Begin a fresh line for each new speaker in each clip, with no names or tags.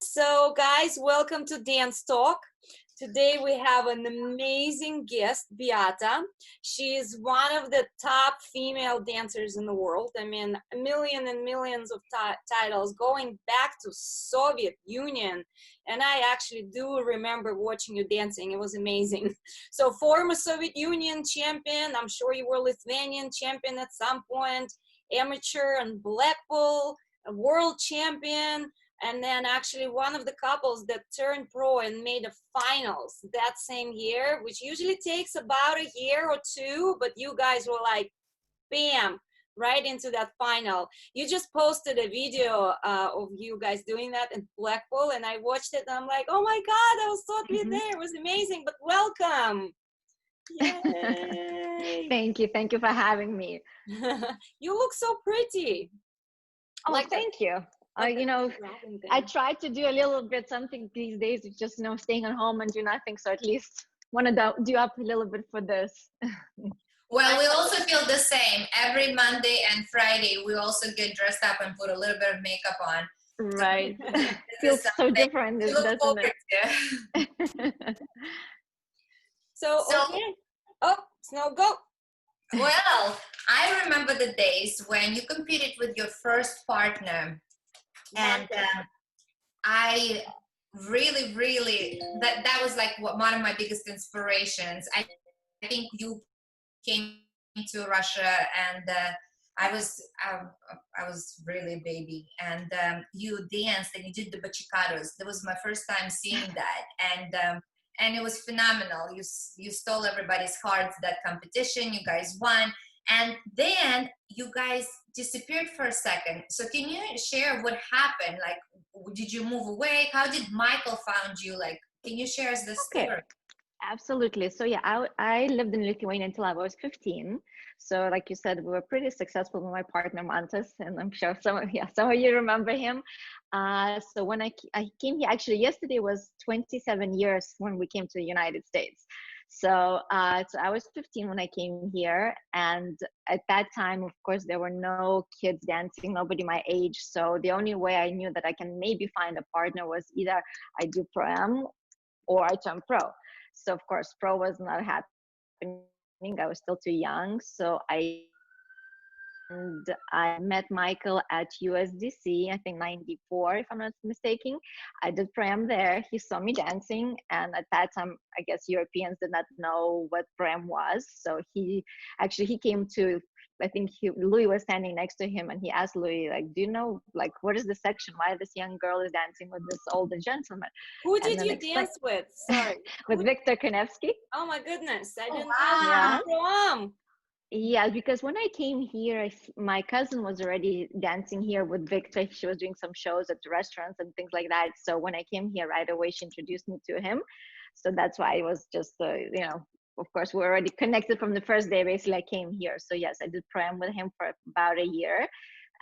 So guys, welcome to Dance Talk. Today we have an amazing guest, Viata. She is one of the top female dancers in the world. I mean, a million and millions of titles going back to Soviet Union. And I actually do remember watching you dancing. It was amazing. So former Soviet Union champion, I'm sure you were Lithuanian champion at some point, amateur and Blackpool, a world champion, and then actually one of the couples that turned pro and made a finals that same year, which usually takes about a year or two, but you guys were like, bam, right into that final. You just posted a video of you guys doing that in Blackpool, and I watched it, and I'm like, oh my God, I was totally there. It was amazing, but welcome. Yay.
Thank you for having me.
You look so pretty.
Oh, like thank you. You know, I try to do a little bit something these days, just, you know, staying at home and do nothing. So at least want to do up a little bit for this.
Well, we also feel the same. Every Monday and Friday, we also get dressed up and put a little bit of makeup on.
Right. Feels so different, doesn't it?
So, okay. Oh, Snow, go.
Well, I remember the days when you competed with your first partner. And I really, that was like one of my biggest inspirations. I think you came to Russia, and I was really a baby, and you danced and you did the bachicados. That was my first time seeing that, and it was phenomenal. You stole everybody's hearts that competition. You guys won, and then you guys disappeared for a second. So can you share what happened? Like, did you move away? How did Michael found you? Like, can you share us this story?
Absolutely. So yeah, I lived in Lithuania until I was 15. So like you said, we were pretty successful with my partner Mantas, and I'm sure some of you remember him. So when I came here, actually yesterday was 27 years when we came to the United States. So I was 15 when I came here, and at that time, of course, there were no kids dancing, nobody my age. So the only way I knew that I can maybe find a partner was either I do pro-am or I turn pro. So of course, pro was not happening. I was still too young. So I met Michael at USDC, I think 94, if I'm not mistaken. I did pro-am there. He saw me dancing, and at that time, I guess Europeans did not know what pro-am was. So he came to, I think Louis was standing next to him, and he asked Louis, like, do you know, like, what is the section? Why this young girl is dancing with this older gentleman?
Who did you dance with? Sorry.
With Victor Konevsky.
Oh my goodness, I didn't know pro-am.
Yeah, because when I came here, my cousin was already dancing here with Victor. She was doing some shows at the restaurants and things like that. So when I came here right away, she introduced me to him. So that's why it was just, you know, of course, we were already connected from the first day. Basically, I came here. So yes, I did pro-am with him for about a year.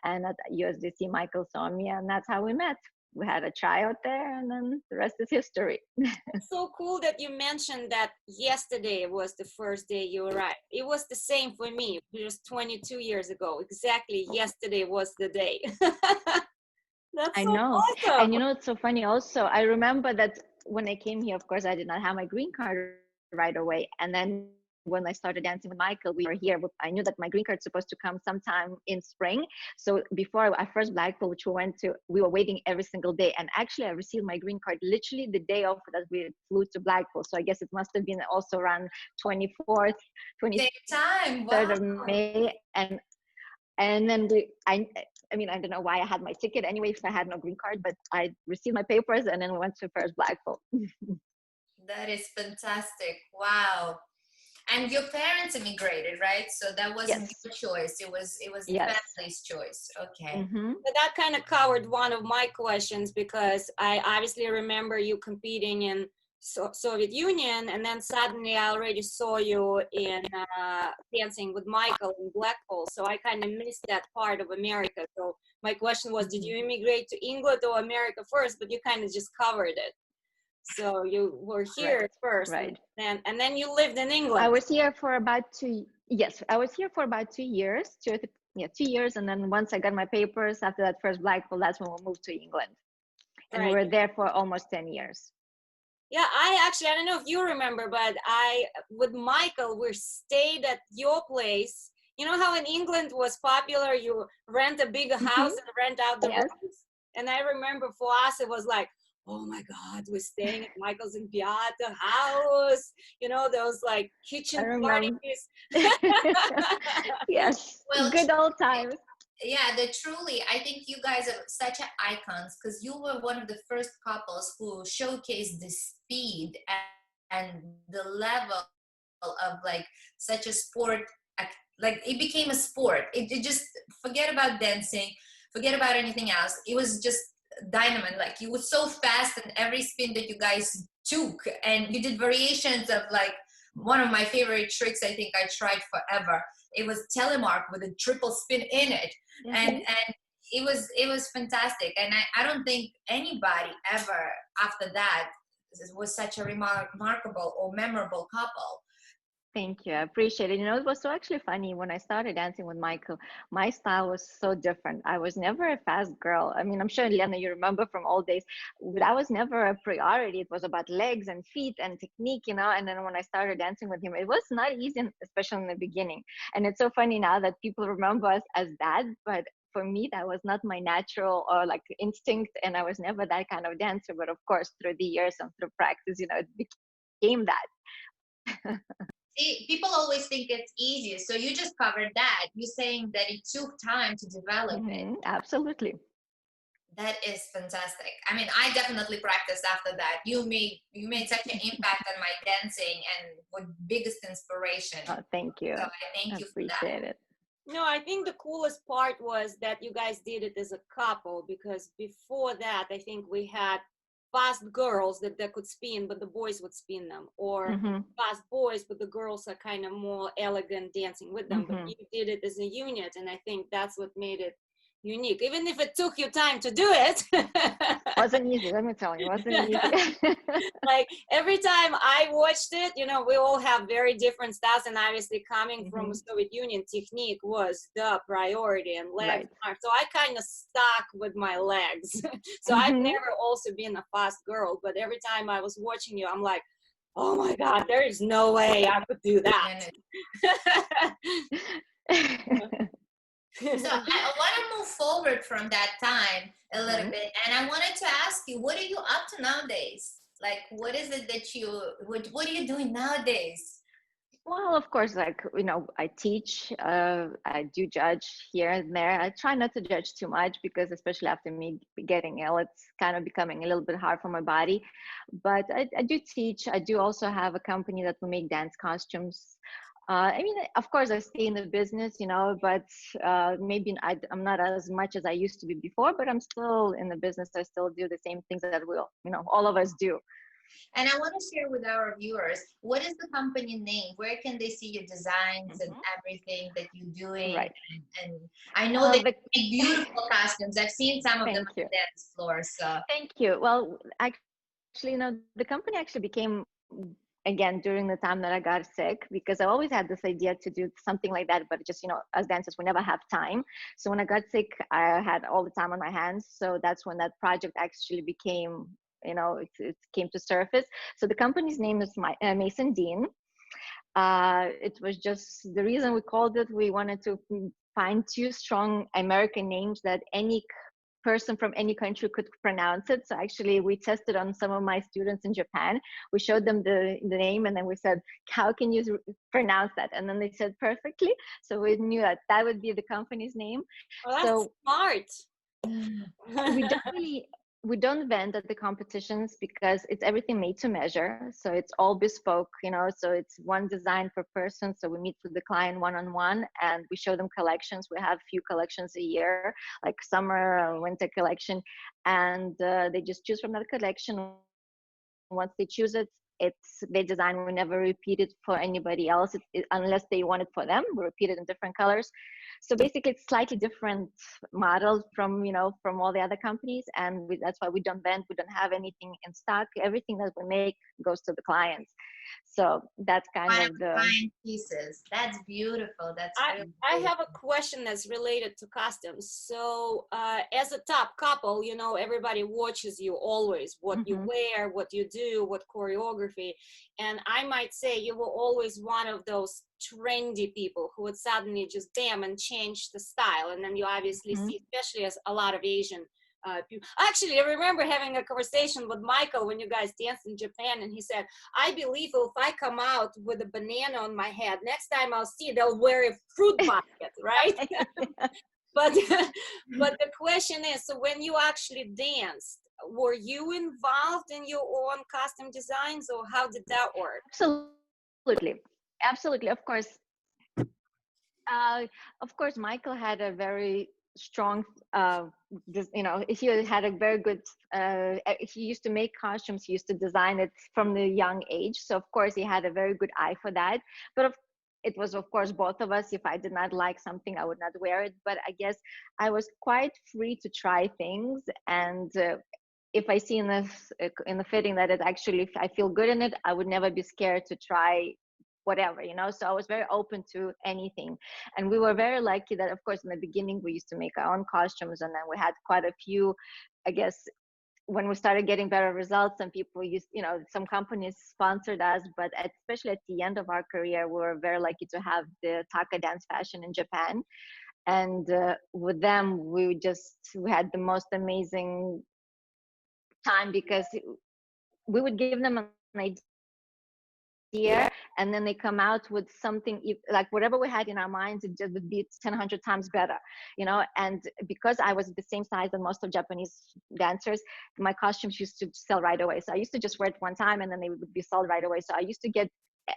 And at USDC, Michael saw me, and that's how we met. We had a tryout there, and then the rest is history.
It's so cool that you mentioned that yesterday was the first day you arrived. It was the same for me. It was 22 years ago. Exactly, yesterday was the day. That's
I
so
know.
awesome.
And you know, it's so funny also. I remember that when I came here, of course, I did not have my green card right away. And then when I started dancing with Michael, we were here. I knew that my green card is supposed to come sometime in spring. So before our first Blackpool, which we went to, we were waiting every single day. And actually, I received my green card literally the day of that we flew to Blackpool. So I guess it must have been also around 24th, 23rd of May. And then I mean, I don't know why I had my ticket anyway if I had no green card, but I received my papers and then we went to first Blackpool.
That is fantastic. Wow. And your parents immigrated, right? So that wasn't your choice. It was the family's choice. Okay.
Mm-hmm.
But that kind of covered one of my questions, because I obviously remember you competing in Soviet Union, and then suddenly I already saw you in dancing with Michael in Blackpool. So I kind of missed that part of America. So my question was, did you immigrate to England or America first? But you kind of just covered it. So you were here first,
right?
And then you lived in England.
I was here for about 2 years, yeah, 2 years. And then once I got my papers after that first Blackpool, that's when we moved to England. And we
Right.
were there for almost 10 years.
Yeah, I don't know if you remember, but with Michael, we stayed at your place. You know how in England was popular, you rent a big house and rent out the
Yes.
rooms? And I remember for us, it was like, oh my God, we're staying at Michael's in Beata house. You know, those like kitchen parties.
Yes,
Well,
good old times.
yeah, truly, I think you guys are such icons because you were one of the first couples who showcased the speed and the level of like such a sport. Like it became a sport. It just forget about dancing, forget about anything else. It was just dynamite. Like you were so fast in every spin that you guys took, and you did variations of like one of my favorite tricks. I think I tried forever. It was telemark with a triple spin in it, and it was fantastic. And I don't think anybody ever after that was such a remarkable or memorable couple.
Thank you. I appreciate it. You know, it was so actually funny when I started dancing with Michael. My style was so different. I was never a fast girl. I mean, I'm sure, Elena, you remember from old days, that was never a priority. It was about legs and feet and technique, you know. And then when I started dancing with him, it was not easy, especially in the beginning. And it's so funny now that people remember us as that, but for me, that was not my natural or like instinct. And I was never that kind of dancer. But of course, through the years and through practice, you know, it became that.
See, people always think it's easy. So you just covered that. You're saying that it took time to develop it.
Absolutely.
That is fantastic. I mean, I definitely practiced after that. You made such an impact on my dancing and with biggest inspiration.
Oh, thank you.
So I thank you for that.
Appreciate it.
No, I think the coolest part was that you guys did it as a couple, because before that, I think we had fast girls that could spin, but the boys would spin them, or fast boys, but the girls are kind of more elegant dancing with them. But you did it as a unit, and I think that's what made it unique, even if it took you time to do it.
Wasn't easy, let me tell you, wasn't easy.
Like every time I watched it, you know, we all have very different styles, and obviously coming from the Soviet Union, technique was the priority, and legs. So I kind of stuck with my legs. So I've never also been a fast girl, but every time I was watching you, I'm like, oh my God, there is no way I could do that.
So I want to move forward from that time a little bit, and I wanted to ask you, what are you up to nowadays? Like, what is it that what are you doing nowadays?
Well, of course, like, you know, I teach, I do judge here and there. I try not to judge too much because especially after me getting ill, it's kind of becoming a little bit hard for my body. But I do teach. I do also have a company that will make dance costumes. I mean, of course, I stay in the business, you know, but maybe I'm not as much as I used to be before, but I'm still in the business. I still do the same things that you know, all of us do.
And I want to share with our viewers, what is the company name? Where can they see your designs and everything that you're doing?
Right.
And I know that you make beautiful costumes. I've seen some of them on the dance floor. So
thank you. Well, actually, you know, the company actually became, again, during the time that I got sick, because I always had this idea to do something like that, but just, you know, as dancers, we never have time. So when I got sick, I had all the time on my hands. So that's when that project actually became, you know, it came to surface. So the company's name is Mason Dean. It was just the reason we called it. We wanted to find two strong American names that any person from any country could pronounce it. So actually we tested on some of my students in Japan. We showed them the name, and then we said, how can you pronounce that? And then they said perfectly. So we knew that would be the company's name.
Well, that's smart.
We don't vend at the competitions because it's everything made to measure. So it's all bespoke, you know, so it's one design per person. So we meet with the client one-on-one and we show them collections. We have a few collections a year, like summer, winter collection. And they just choose from that collection. Once they choose it, it's their design. We never repeat it for anybody else unless they want it for them. We repeat it in different colors. So basically, it's slightly different model from, from all the other companies, and that's why we don't vend. We don't have anything in stock. Everything that we make goes to the clients. So that's kind
One
of the
fine pieces. That's beautiful. That's really
I
beautiful.
have a question that's related to costumes. So, as a top couple, everybody watches you always, what you wear, what you do, what choreography. And I might say you were always one of those trendy people who would suddenly just bam and change the style. And then you obviously see, especially as a lot of Asian people. Actually, I remember having a conversation with Michael when you guys danced in Japan, and he said, I believe if I come out with a banana on my head, next time I'll see they'll wear a fruit basket, right? but but the question is, so when you actually danced, were you involved in your own costume designs, or how did that work?
Absolutely, of course, Michael had a very strong, he had a very good, he used to make costumes, he used to design it from the young age. So of course he had a very good eye for that. But it was, of course, both of us. If I did not like something, I would not wear it. But I guess I was quite free to try things. And if I see in the fitting that it actually, I feel good in it, I would never be scared to try whatever, so I was very open to anything. And we were very lucky that, of course, in the beginning we used to make our own costumes, and then we had quite a few, I guess, when we started getting better results, and people used, some companies sponsored us, but especially at the end of our career, we were very lucky to have the Taka dance fashion in Japan. And with them, we had the most amazing time, because we would give them an idea, and then they come out with something like whatever we had in our minds, it just would be 100 times better, and because I was the same size as most of Japanese dancers, my costumes used to sell right away. So I used to just wear it one time, and then they would be sold right away. So I used to get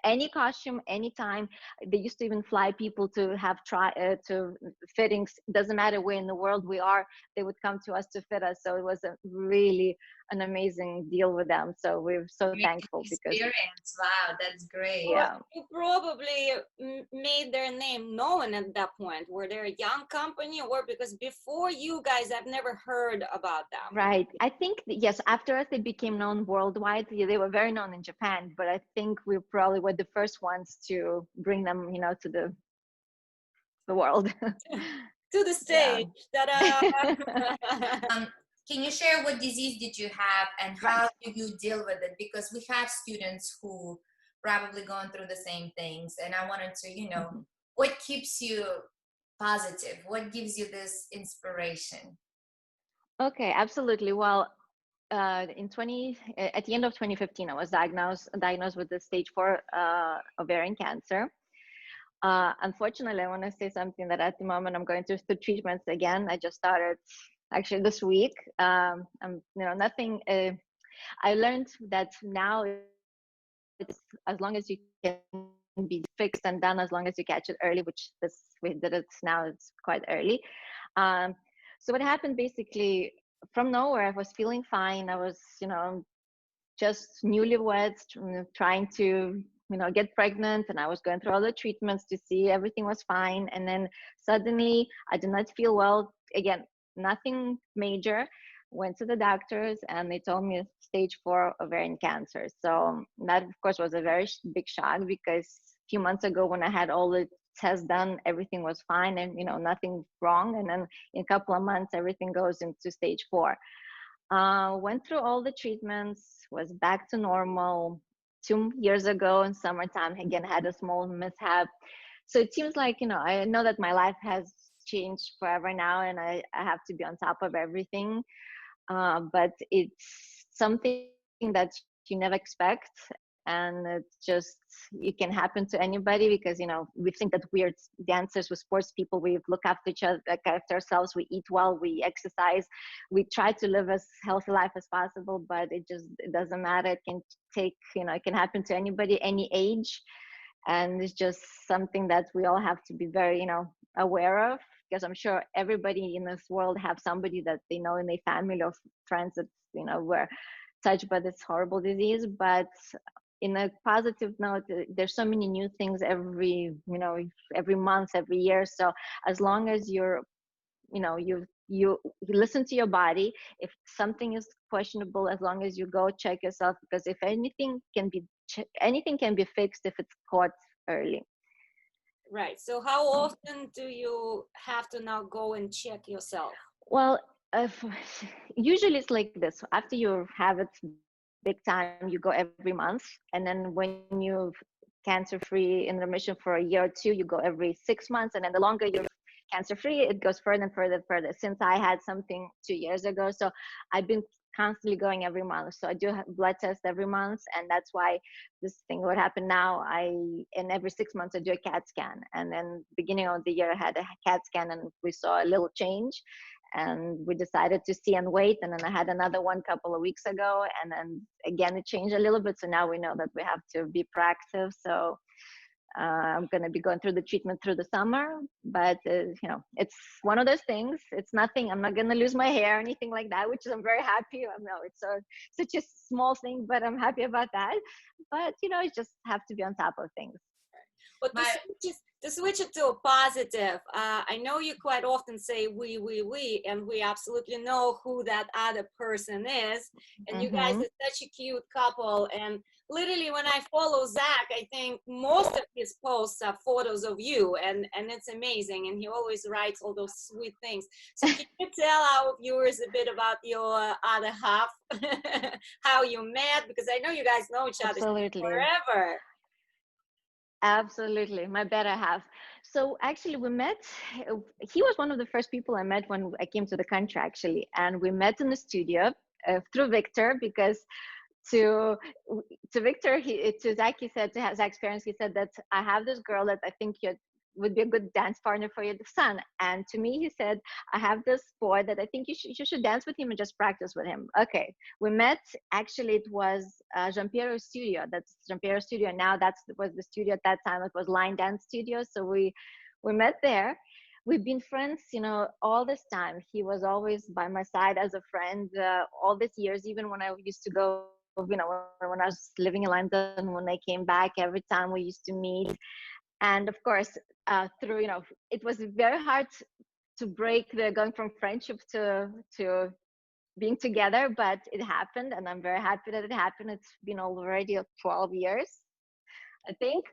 any costume anytime. They used to even fly people to have to fittings. Doesn't matter where in the world we are, they would come to us to fit us. So it was really an amazing deal with them. So we're so thankful because
wow, that's great.
Yeah, you probably made their name known at that point. Were they a young company, or because before you guys, I've never heard about them?
Right. I think yes, after us they became known worldwide. Yeah, they were very known in Japan, but I think we probably were the first ones to bring them, to the world.
To the stage. Ta-da!
Can you share what disease did you have and how do you deal with it? Because we have students who probably gone through the same things, and I wanted to, what keeps you positive? What gives you this inspiration?
Okay, absolutely. Well, at the end of 2015, I was diagnosed with the stage 4 ovarian cancer. Unfortunately, I want to say something that at the moment I'm going through the treatments again. I just started actually this week. Nothing. I learned that now it's as long as you can be fixed and done, as long as you catch it early, which we did it now. It's quite early. So what happened basically from nowhere, I was feeling fine. I was, just newlyweds, trying to get pregnant, and I was going through all the treatments to see everything was fine. And then suddenly I did not feel well again, nothing major. Went to the doctors, and they told me stage 4 ovarian cancer. So that of course was a very big shock, because a few months ago when I had all the tests done, everything was fine and nothing wrong. And then in a couple of months everything goes into stage 4. Went through all the treatments, was back to normal. 2 years ago in summertime, again, had a small mishap. So it seems like, I know that my life has changed forever now, and I have to be on top of everything. But it's something that you never expect. And it's just, it can happen to anybody, because, we think that we're dancers, with sports people, we look after each other, like after ourselves, we eat well, we exercise, we try to live as healthy life as possible, but it doesn't matter. It can take, it can happen to anybody, any age. And it's just something that we all have to be very, aware of, because I'm sure everybody in this world have somebody that they know in their family or friends that, were touched by this horrible disease. But in a positive note, there's so many new things every month, every year. So as long as you're, you listen to your body, if something is questionable, as long as you go check yourself, because if anything can be fixed if it's caught early.
Right. So how often do you have to now go and check yourself?
Well, usually it's like this. After you have it big time, you go every month. And then when you're cancer free in remission for a year or two, you go every 6 months. And then the longer you're cancer free, it goes further and further and further. Since I had something 2 years ago, so I've been constantly going every month. So I do have blood tests every month, and that's why this thing would happen now. In every 6 months I do a CAT scan, and then beginning of the year I had a CAT scan, and we saw a little change, and we decided to see and wait. And then I had another one a couple of weeks ago, and then again it changed a little bit. So now we know that we have to be proactive. So I'm going to be going through the treatment through the summer, but it's one of those things. It's nothing. I'm not going to lose my hair or anything like that, which I'm very happy. I know it's such a small thing, but I'm happy about that. But you just have to be on top of things.
But to switch it to a positive, I know you quite often say we, and we absolutely know who that other person is. And you guys are such a cute couple. And literally when I follow Zach, I think most of his posts are photos of you, and it's amazing. And he always writes all those sweet things. So can you tell our viewers a bit about your other half, how you met? Because I know you guys know each other forever.
Absolutely, my better half. So actually we met, he was one of the first people I met when I came to the country, actually. And we met in the studio through Victor, because to Victor, to Zach, he said, to Zach's parents, he said that I have this girl that I think would be a good dance partner for your son. And to me, he said, I have this boy that I think you should dance with him and just practice with him. Okay, we met. Actually, it was Jean-Pierre's studio. That's Jean-Pierre's studio now. Was the studio at that time. It was Line Dance Studio. So we met there. We've been friends, all this time. He was always by my side as a friend all these years, even when I used to go, when I was living in London, when I came back, every time we used to meet. And of course, through, it was very hard to break going from friendship to being together, but it happened, and I'm very happy that it happened. It's been already 12 years, I think.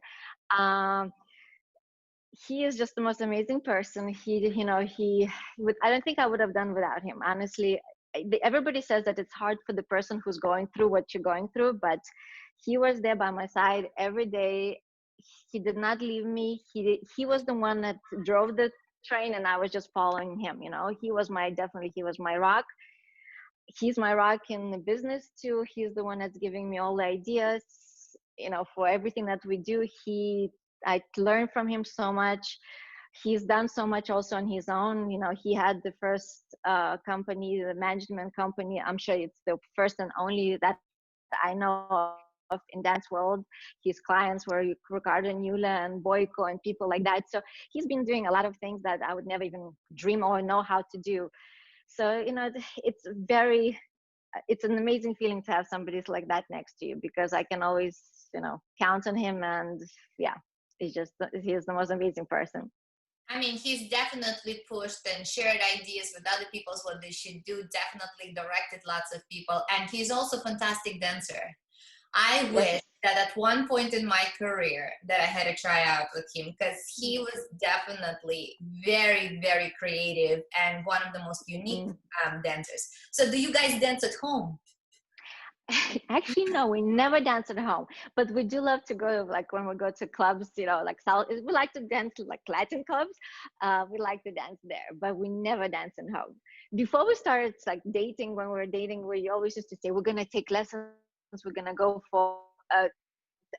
He is just the most amazing person. I don't think I would have done without him, honestly. Everybody says that it's hard for the person who's going through what you're going through, but he was there by my side every day. He did not leave me. He was the one that drove the train, and I was just following him. He was my rock. He's my rock in the business too. He's the one that's giving me all the ideas, for everything that we do. I learned from him so much. He's done so much also on his own. He had the first company, the management company. I'm sure it's the first and only that I know of in dance world. His clients were Ricardo and Yula and Boyko and people like that. So he's been doing a lot of things that I would never even dream or know how to do. So, it's an amazing feeling to have somebody like that next to you, because I can always, count on him. And yeah, he is the most amazing person.
I mean, he's definitely pushed and shared ideas with other people what they should do, definitely directed lots of people. And he's also a fantastic dancer. I wish that at one point in my career that I had a tryout with him, because he was definitely very, very creative and one of the most unique dancers. So do you guys dance at home?
Actually, no, we never dance at home, but we do love to go, like when we go to clubs, we like to dance like Latin clubs. We like to dance there, but we never dance at home. Before we started dating, when we were dating, we always used to say, we're going to take lessons. We're going to go for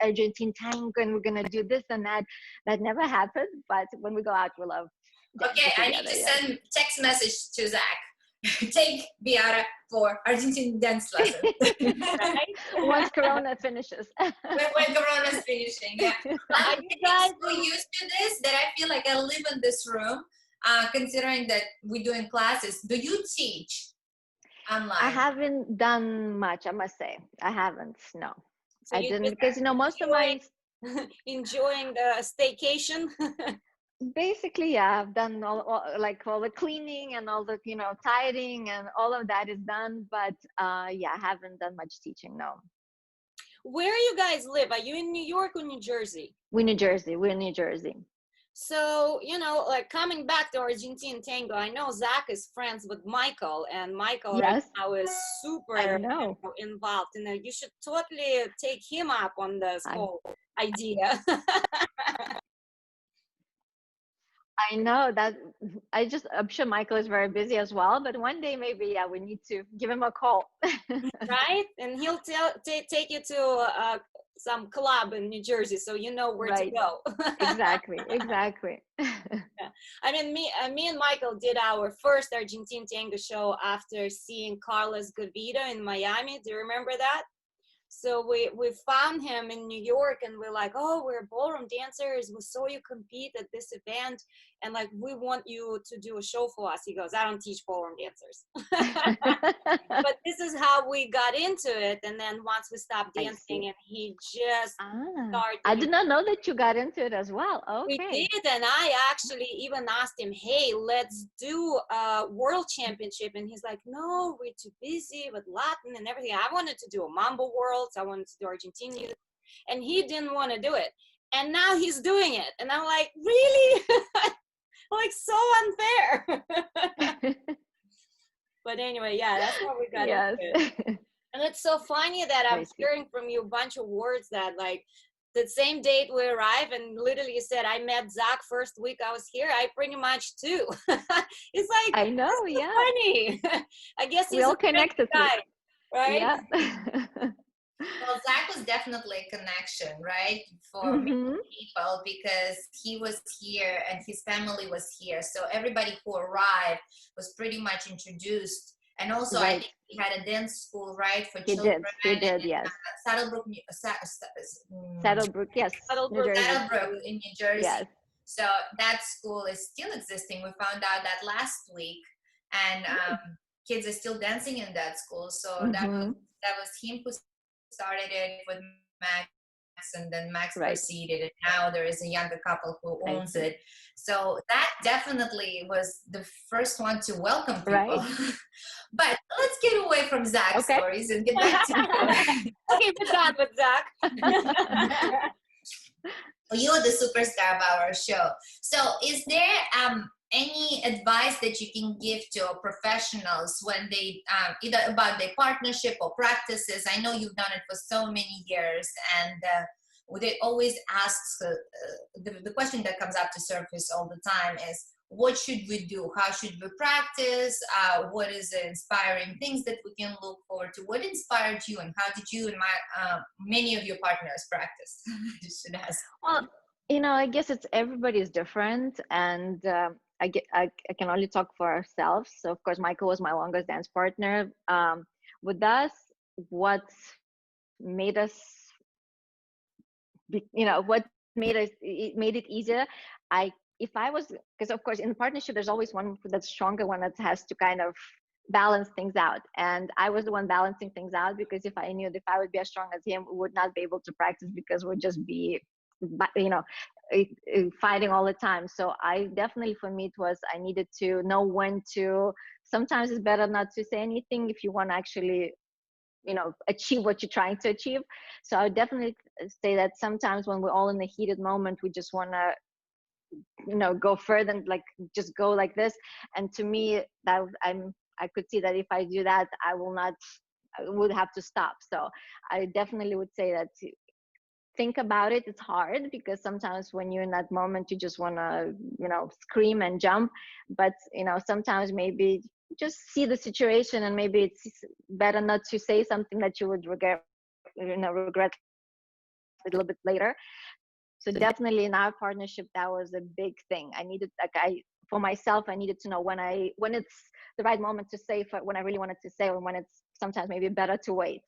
Argentine tango, and we're going to do this and that. That never happened, but when we go out, we love dancing together.
I need to send text message to Zach. Take Beata for Argentine dance lesson.
Once Corona finishes.
when Corona's finishing, yeah. I'm so used to this that I feel like I live in this room, considering that we're doing classes. Do you teach online?
I haven't done much, I must say. I haven't, no.
So
I
you
didn't
just
because most of my
enjoying the staycation.
basically, yeah, I've done all the cleaning and all the tidying and all of that is done, but yeah, I haven't done much teaching. No.
Where you guys live? Are you in New York or New Jersey?
We're New Jersey. We're in New Jersey.
So, like coming back to Argentine tango, I know Zach is friends with Michael, and Michael right
Yes,
now is super
I know.
involved. And you should totally take him up on this whole idea.
I know that. I'm sure Michael is very busy as well, but one day maybe, yeah, we need to give him a call.
Right? And he'll take you to some club in New Jersey, so you know where to
Right.
go.
Exactly.
Yeah. I mean, me and Michael did our first Argentine tango show after seeing Carlos Gavita in Miami. Do you remember that? So we found him in New York, and we're like, oh, we're ballroom dancers. We saw you compete at this event, and like, we want you to do a show for us. He goes, I don't teach ballroom dancers. But this is how we got into it. And then once we stopped dancing, and he just started.
I did not know that you got into it as well.
We
Okay.
did, and I actually even asked him, hey, let's do a world championship. And he's like, no, we're too busy with Latin and everything. I wanted to do a Mambo Worlds. I wanted to do Argentina. And he didn't want to do it. And now he's doing it. And I'm like, really? Like, so unfair. But anyway, yeah, that's how we got into it. And it's so funny that I'm hearing from you a bunch of words that, like, the same date we arrived, and literally you said, I met Zach first week I was here. I pretty much too. It's like,
I know, yeah.
Funny. I guess he's
we all
a
connected
guy, right?
Yeah.
Well, Zach was definitely a connection, right, for many people, because he was here and his family was here. So everybody who arrived was pretty much introduced. And also, I think he had a dance school, right, for children.
He did, yes.
Saddlebrook,
Saddlebrook, yes.
Saddlebrook in New Jersey.
Yes.
So that school is still existing. We found out that last week, and kids are still dancing in that school. So that was him who started it with Max, and then Max proceeded, and now there is a younger couple who owns it. So that definitely was the first one to welcome people. But let's get away from Zach's stories and get back to you.
Okay, we're done with Zach.
You're the superstar of our show. So is there any advice that you can give to professionals when they either about their partnership or practices? I know you've done it for so many years, and they always ask the question that comes up to surface all the time is, what should we do? How should we practice? What is the inspiring things that we can look forward to? What inspired you, and how did you and many of your partners practice? I should ask.
Well, I guess everybody's different, and I can only talk for ourselves. So of course, Michael was my longest dance partner. With us, what made us, what made it easier. Because of course in the partnership, there's always one that's stronger, one that has to kind of balance things out. And I was the one balancing things out, because if I knew that if I would be as strong as him, we would not be able to practice, because we'd just be fighting all the time. So for me, it was, I needed to know when to, sometimes it's better not to say anything if you want to actually achieve what you're trying to achieve. So I would definitely say that sometimes when we're all in the heated moment, we just want to go further and just go like this. And to me, that I could see that if I do that, I would have to stop. So I definitely would say that think about it. It's hard, because sometimes when you're in that moment, you just want to scream and jump, but sometimes maybe just see the situation, and maybe it's better not to say something that you would regret a little bit later. So definitely in our partnership, that was a big thing. I needed, for myself, I needed to know when it's the right moment to say, when I really wanted to say, or when it's sometimes maybe better to wait.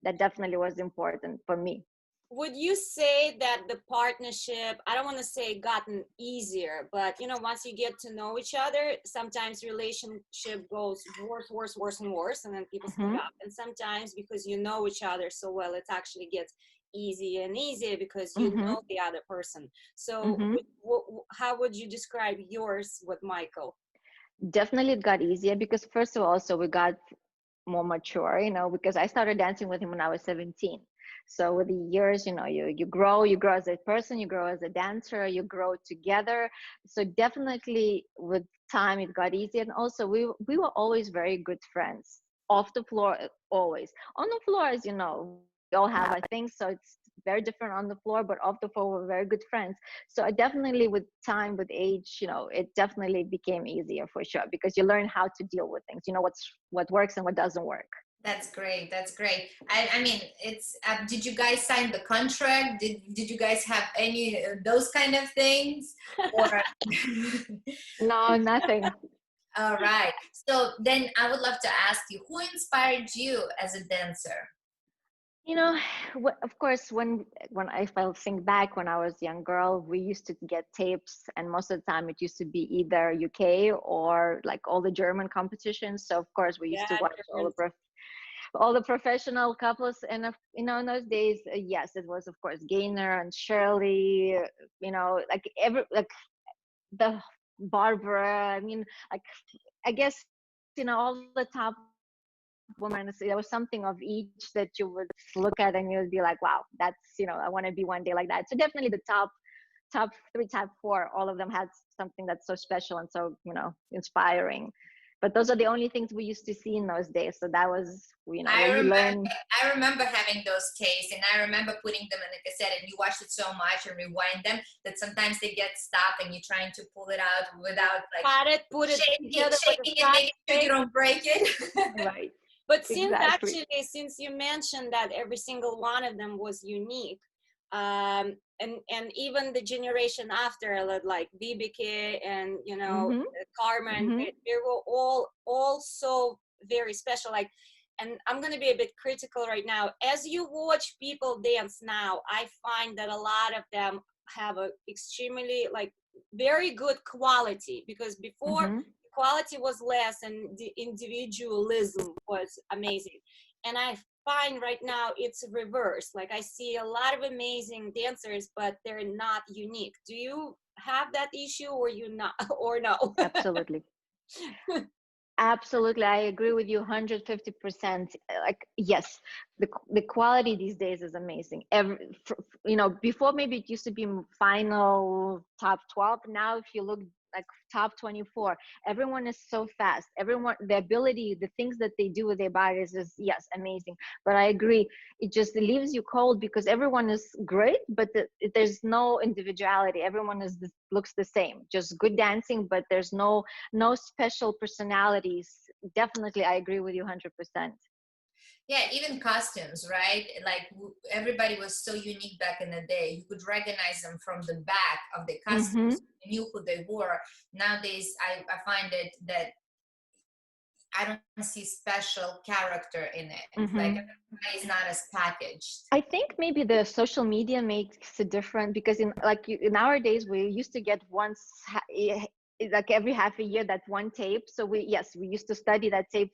That definitely was important for me.
Would you say that the partnership, I don't want to say gotten easier, but once you get to know each other, sometimes relationship goes worse and worse, and then people stop. And sometimes because you know each other so well, it actually gets easier and easier because you know the other person. So how would you describe yours with Michael?
Definitely it got easier because first of all, so we got more mature, you know, because I started dancing with him when I was 17. So with the years, you know, you grow as a person, you grow as a dancer, you grow together. So definitely with time it got easier. And also we were always very good friends. Off the floor, always. On the floor, as you know, we all have, I think, so it's very different on the floor, but off the floor we're very good friends. So I definitely with time, with age, you know, it definitely became easier for sure because you learn how to deal with things. You know what works and what doesn't work.
That's great. That's great. I mean, it's. Did you guys sign the contract? Did you guys have any those kind of things? Or
No, nothing.
all right. So then I would love to ask you, who inspired you as a dancer?
You know, of course, when if I think back when I was a young girl, we used to get tapes, and most of the time it used to be either UK or like all the German competitions. So of course we used to watch all the professional couples, and you know, in those days, yes, it was of course Gaynor and Shirley. You know, like the Barbara. I mean, like I guess you know all the top women. There was something of each that you would look at and you'd be like, wow, that's, you know, I want to be one day like that. So definitely the top three, top four, all of them had something that's so special and so, you know, inspiring. But those are the only things we used to see in those days. So that was, you know, where you learn.
I remember having those tapes, and I remember putting them in a cassette, and you watched it so much and rewind them that sometimes they get stuck, and you're trying to pull it out without like shaking it, making sure you don't break it.
Right.
But since you mentioned that every single one of them was unique, and even the generation after, like BBK and you know Carmen, they were all so very special. Like, and I'm gonna be a bit critical right now. As you watch people dance now, I find that a lot of them have a extremely like very good quality, because before quality was less and the individualism was amazing. And I find right now it's reverse. Like I see a lot of amazing dancers, but they're not unique. Do you have that issue, or you not, or no?
Absolutely. Absolutely, I agree with you 150%. Like, yes, the quality these days is amazing. You know, before maybe it used to be final top 12. Now, if you look like top 24, everyone is so fast. Everyone, the ability, the things that they do with their bodies is, yes, amazing. But I agree, it just leaves you cold because everyone is great, but there's no individuality. Everyone looks the same, just good dancing, but there's no special personalities. Definitely, I agree with you 100%.
Yeah, even costumes, right? Like everybody was so unique back in the day. You could recognize them from the back of the costumes. You knew who they were. Nowadays, I find it that I don't see special character in it. Like everybody is not as packaged.
I think maybe the social media makes it different because nowadays we used to get once like every half a year that one tape. So we used to study that tape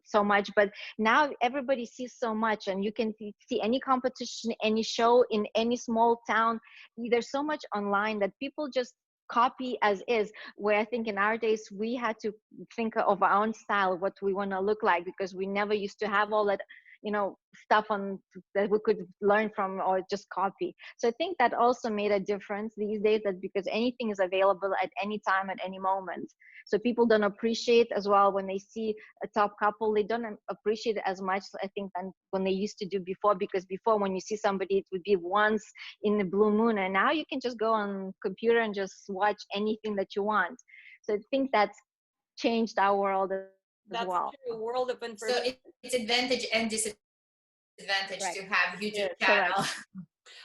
so much, but now everybody sees so much, and you can see any competition, any show in any small town. There's so much online that people just copy as is, where I think in our days we had to think of our own style, what we want to look like, because we never used to have all that, you know, stuff on that we could learn from or just copy. So I think that also made a difference these days, that because anything is available at any time, at any moment. So people don't appreciate as well when they see a top couple, they don't appreciate it as much, I think, than when they used to do before, because before when you see somebody, it would be once in the blue moon, and now you can just go on computer and just watch anything that you want. So I think that's changed our world as well.
True. World of information.
So it's advantage and disadvantage to have YouTube channel.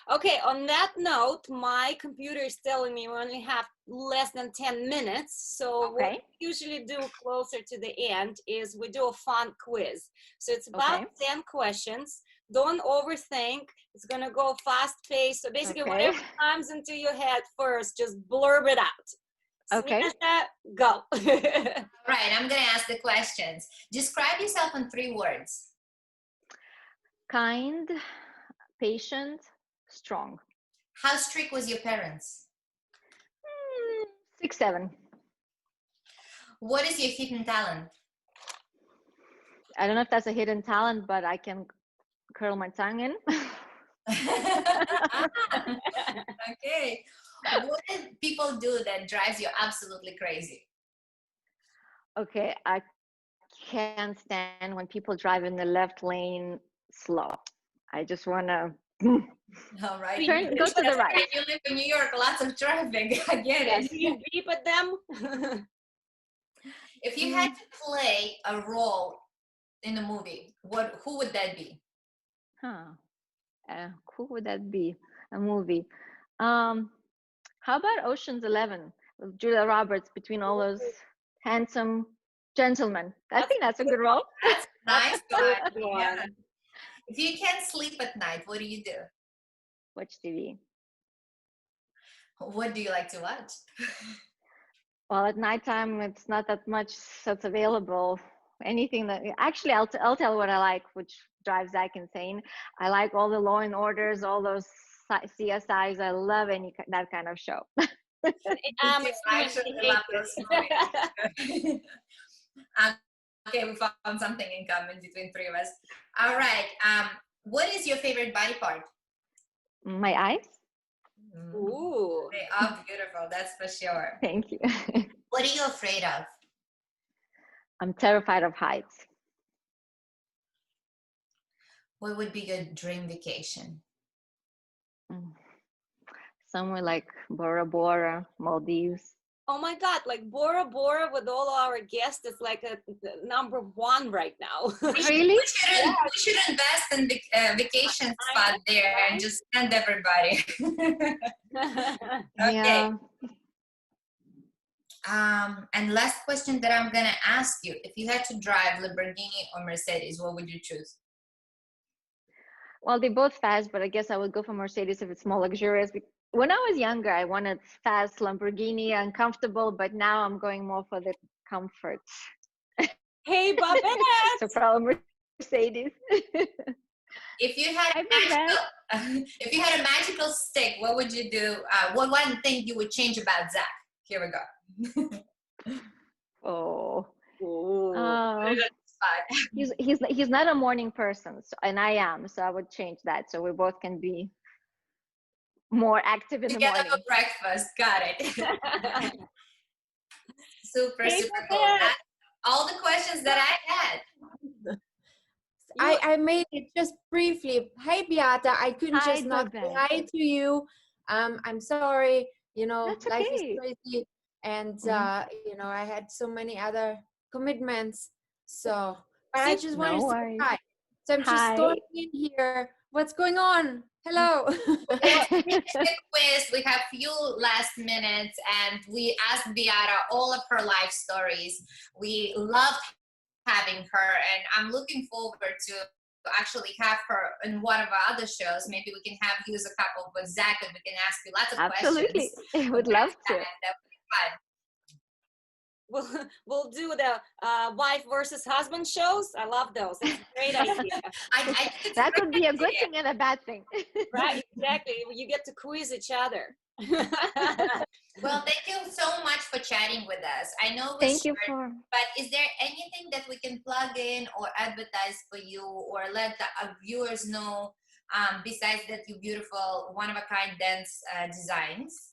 Okay, on that note, my computer is telling me we only have less than 10 minutes. So what we usually do closer to the end is we do a fun quiz. So it's about 10 questions. Don't overthink. It's going to go fast paced. So basically whatever comes into your head first, just blurb it out. Snejana, go.
All right, I'm going to ask the questions. Describe yourself in 3 words.
Kind, patient, strong.
How strict was your parents?
6, 7.
What is your hidden talent?
I don't know if that's a hidden talent, but I can curl my tongue in.
Okay. What do people do that drives you absolutely crazy?
Okay, I can't stand when people drive in the left lane slow. I just want to
All right.
go to the right.
You live in New York, lots of traffic. I get it.
You beep at them.
If you had to play a role in a movie, who would that be?
Who would that be? A movie. How about Ocean's 11 with Julia Roberts, between all those handsome gentlemen? I think that's a good role.
That's a nice one.
Good
Yeah.
one.
If you can't sleep at night, what do you do?
Watch TV.
What do you like to watch?
Well, at nighttime, it's not that much that's available. Anything that actually, I'll tell what I like, which drives Zach insane. I like all the Law and Orders, all those CSIs. I love that kind of show.
I actually love those movies. Okay, we found something in common between three of us. All right. What is your favorite body part?
My eyes.
Ooh.
They are beautiful, that's for sure.
Thank you.
What are you afraid of?
I'm terrified of heights.
What would be your dream vacation?
Somewhere like Bora Bora, Maldives.
Oh my God, like Bora Bora with all our guests, it's like a #1 right now.
Really?
We should invest in vacation spot there and just send everybody. Okay.
Yeah.
And last question that I'm gonna ask you: if you had to drive Lamborghini or Mercedes, what would you choose?
Well, they're both fast, but I guess I would go for Mercedes if it's more luxurious. When I was younger, I wanted fast Lamborghini and comfortable, but now I'm going more for the comfort.
Hey, Babette!
So probably Mercedes.
If you had if you had a magical stick, what would you do? What one thing you would change about Zach? Here we go.
Oh.
Ooh.
He's not a morning person, and I am, so I would change that so we both can be more active in the morning.
Together for breakfast. Got it. Super cool. That's all the questions that I had.
I made it just briefly. Hey Beata, I couldn't just not say hi to you. I'm sorry,
That's
life
okay.
is crazy, and I had so many other commitments. So, but I just wanted to say hi. So I'm just storming in here. What's going on? Hello.
Quiz. We have few last minutes, and we asked Viata all of her life stories. We loved having her, and I'm looking forward to actually have her in one of our other shows. Maybe we can have use a couple with Zach, and we can ask you lots of
Absolutely.
questions.
I would love to.
That would be fun.
We'll do the wife versus husband shows. I love those. It's a great idea.
That would be a good thing and a bad thing.
Right, exactly. You get to quiz each other.
Well, thank you so much for chatting with us. I know
Thank you
but is there anything that we can plug in or advertise for you or let the viewers know besides that you beautiful one-of-a-kind dance designs?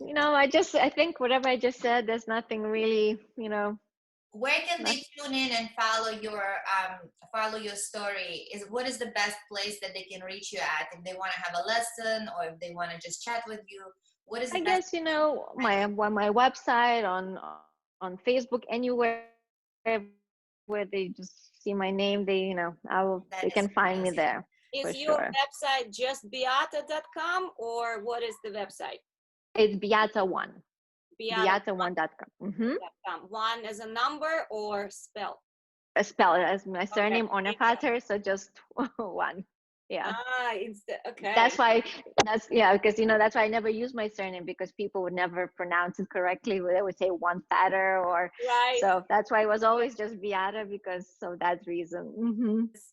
I think whatever I just said, there's nothing really,
Where can they tune in and follow your story? What is the best place that they can reach you at if they want to have a lesson or if they want to just chat with you? What is the best?
my website, on Facebook, anywhere where they just see my name, they can find me there.
Is your website just beata.com or what is the website?
It's Beata One. Beata1.com.
Mm-hmm. One as a number or spell?
A spell as my surname, Onefater, so just one. Yeah.
Okay.
That's why, because that's why I never use my surname, because people would never pronounce it correctly. They would say Onefater, or
right.
So that's why it was always just Viata, because of that reason.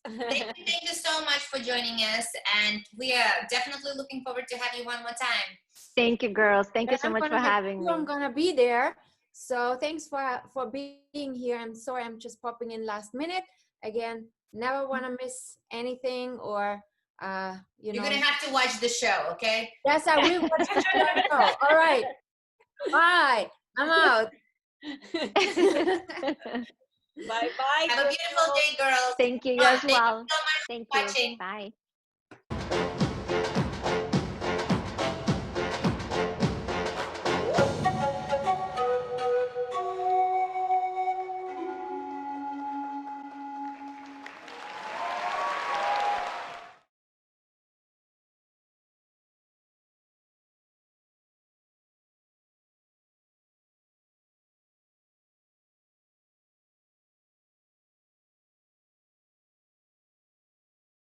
Thank you so much for joining us, and we are definitely looking forward to have you one more time.
Thank you, girls. Thank you so much for having me.
I'm gonna be there. So thanks for being here. I'm sorry I'm just popping in last minute. Again, never want to miss anything, or
You're gonna have to watch the show, okay?
Yes, I will watch the show. All right. Bye. I'm out.
Bye-bye.
Have a beautiful day, girls.
Thank you as well.
Thank you so much
Thank
for
you.
watching.
Bye.